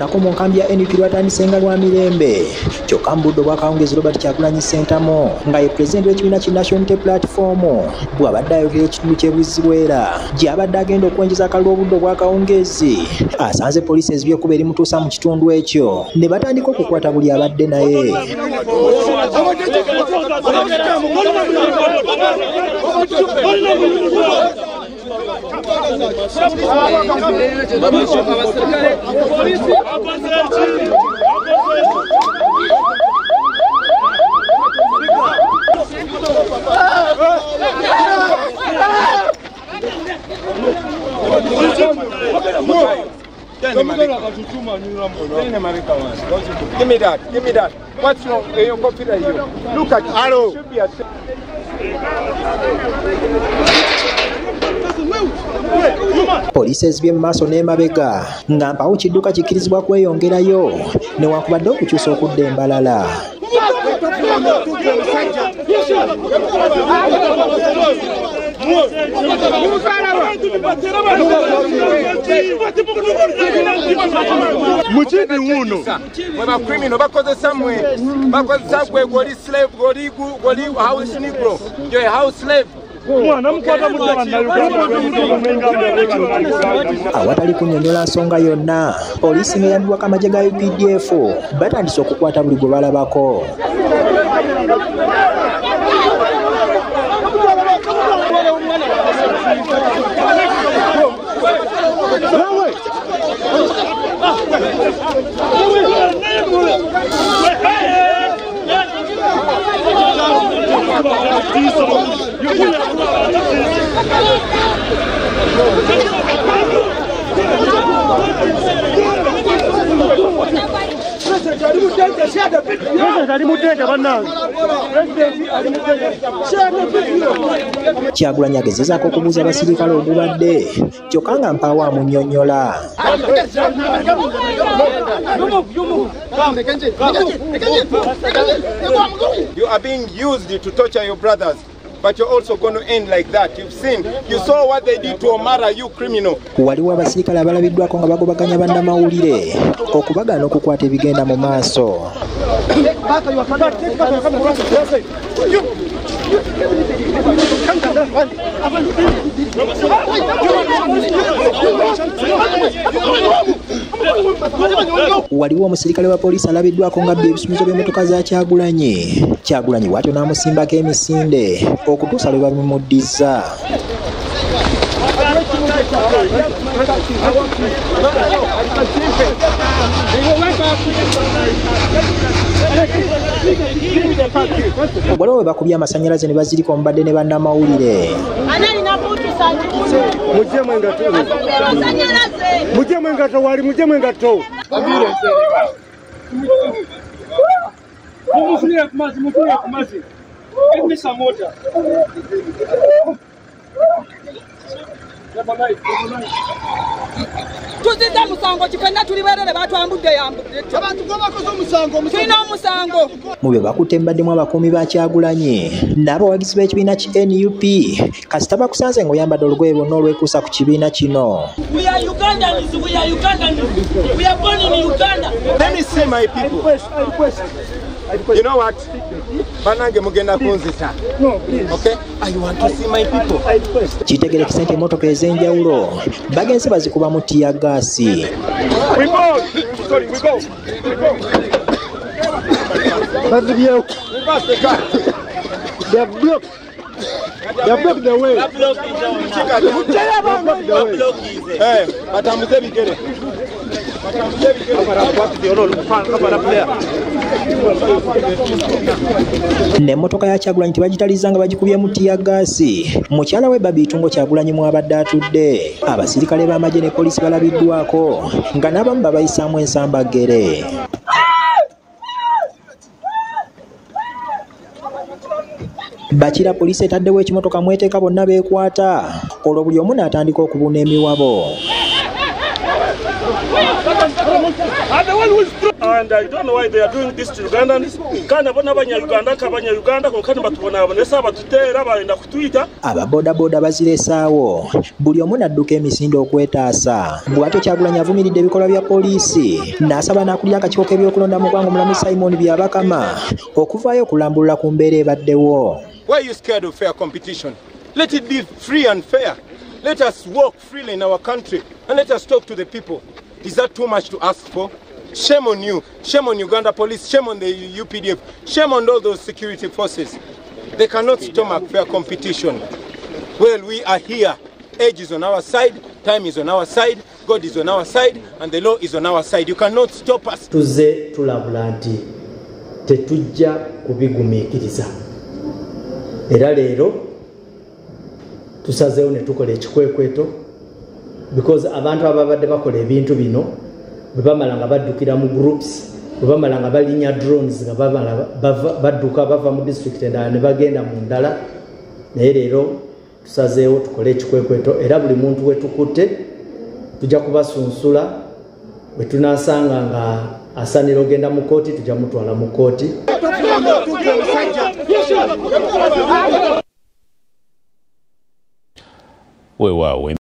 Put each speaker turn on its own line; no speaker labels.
olunako mu nkambi ya NUP lwatandise nga lwa mirembe. Kyokka mu budde obwakawungezi Robert Kyagulanyi Ssentamu nga ye pulezidenti w'ekibiina ki National Unity Platform bw'abadde ayogera ekitundu ky'e gy'abadde agenda okwenjeza akalulu obudde obwakawungezi asanze poliisi ezibye okuba erimutuusa mu kitundu ekyo ne batandika okukwata buli abadde naye.
Give me that. Give me that. What's wrong? Your computer here. Look at it. Hello.
Poliisi ezibye mu maaso n'emabega nga mpawo kidduka kikkirizibwa kweyongerayo newankubadde okukyusa okudda embalala.
Muchidi wuno weba criminal bakozesa mwe bakozesa gwe goli slave goli house negro yo house slave. Awatali kunnyonnyola nsonga yonna poliisi ng'eyambibwako amagye ga UPDF batandise okukwata buli gwe balabako. Kyagulanyi agezezaako okubuuza abasirikale ogubadde kyokka nga mpaawo amunnyonnyola. You are being used to torture your brothers, but you're also going to end like that. You've seen, you saw what they did to Omara, you criminal.
Waliwo abasirikale abalabiddwako nga bagobaganya bannamawulire okubagaana okukwata ebigenda mu maaso. Waliwo omusirikale wa poliisi alabiddwako nga ebisumuluzo by'emmotoka za Kyagulanyi. Kyagulanyi bw'atyo n'amusimbako emisinde okutuusa lwe babimuddiza. Obwaliwo bwe bakubye amasannyalaze ne bazirika omubadde ne bannamawulire.
Mujje mwengato wali mujje mwengato. Mumufunira kumazi. Emisa mota.
Tuzidde musango kifenna tuli berere batwambudde yambudde.
Abantu gobakoze omusango.
Tulina omusango.
Mu bye bakutte mbaddemu abakuumi ba Kyagulanyi n'abawagizi b'ekibiina ki NUP kasita bakusanze ng'oyambadde olugoye lwonna olwekuusa ku kibiina kino.
We are Ugandans. We are born in Uganda.
Let me see my people. You know what? Banange mugenda kunzita. Okay? I want to see my people.
Kitegere kisente emmotoka ez'enjawulo bagenze bazikuba mu tiyagaasi.
We go. That's the view. They have blocked. They have blocked the way.
Hey, batamuze bigere.
N'emmotoka ya Kyagulanyi tebagitaliza nga bagikubye mu tiyagaasi. Mukyala we Babiitungo Kyagulanyi mwabadde atudde. Abasirikale b'amagye ne poliisi balabiddwako nga n'abamu babayisaamu ensambagere. Bakira poliisi etaddewo ekimotoka mweteeka bonna beekwata olwo buli omu n'atandika okubuna emiwabo.
I'm the one who is through. And I don't know why they are doing this to Ugandans. Kana bona Uganda kabanya Uganda kokani batubona abonesa batutera baenda kutwita.
Aba boda boda baziresaawo buli omu nadduka emisinde okwetaasa. Bw'atyo Kyagulanyi avumiridde ebikolwa bya poliisi n'asaba n'akulira akakiiko k'ebyokulonda mu ggwanga Omulamu Simon Byabakama okuvaayo okulambulula ku mbeera ebaddewo.
Why are you scared of fair competition? Let it be free and fair. Let us walk freely in our country and let us talk to the people. Is that too much to ask for? Shame on you. Shame on Uganda police. Shame on the UPDF. Shame on all those security forces. They cannot stomach fair competition. Well, we are here. Age is on our side. Time is on our side. God is on our side. And the law is on our side. You cannot stop us.
Tuze tulabula nti tetujja kubigumiikiriza. Era leero tusazeewo ne tukola ekikwekweto because abantu ababadde bakola ebintu bino bwe bamala nga baddukira mu groups, bwe bamala nga balinya drones nga badduka bava mu district endala ne bagenda mu ndala. Naye leero tusazeewo tukole ekikwekweto era buli muntu we tukutte tujja kubasunsula. Bwe tunaasanga nga asanira ogenda mu kooti tujja mutwala mu kooti.
Weewaawo